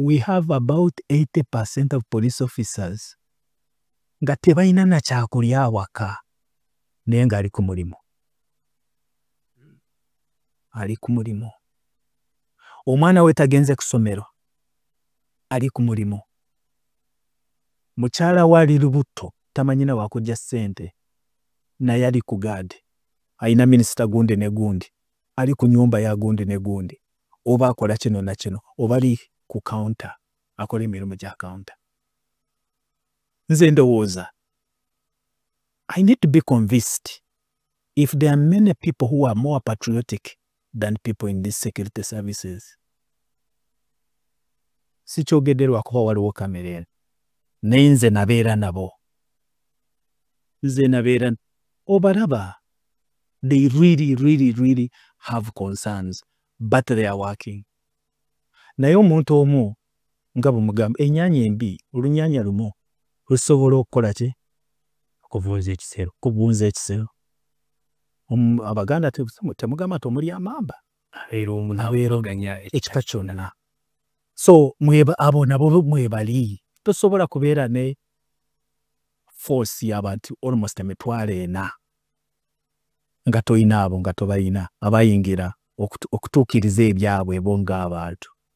we have about 80% of police officers nga tebalina na kyakulya awaka naye nga ali ku mulimu. Ali ku mulimu. Omwana we tagenze ku ssomero ali ku mulimu. Mukyala we ali lubuto tamanyi na wakujja ssente naye ali ku gaadi. Ayina minisita gundi ne gundi. Ali ku nyumba ya gundi ne gundi. Oba akola kino na kino. Oba ali ku counter. Akola emirimu gya counter. Nze ndowooza. I need to be convinced if there are many people who are more patriotic than people in these security services. Sikyogedde lwakuba waliwo kamera. Naye nze nabeera nabo. Nze nabeera obalaba. They really have concerns, but they are working. Naye omuntu omu nga bw'omugamba ennyaanya embi olunyanya lumu lusobola okukola ki? Okuvunza ekisero. Kuvunza ekisero. Abaganda temugamba nti omuli amamba abeeroganya ekika kyonna. So abo nabo mwebali. Tosobola kubeera ne force y'abantu almost 40,000 nga toyina abo nga tobayina abayingira okutuukiriza ebyabwe bo ng'abantu.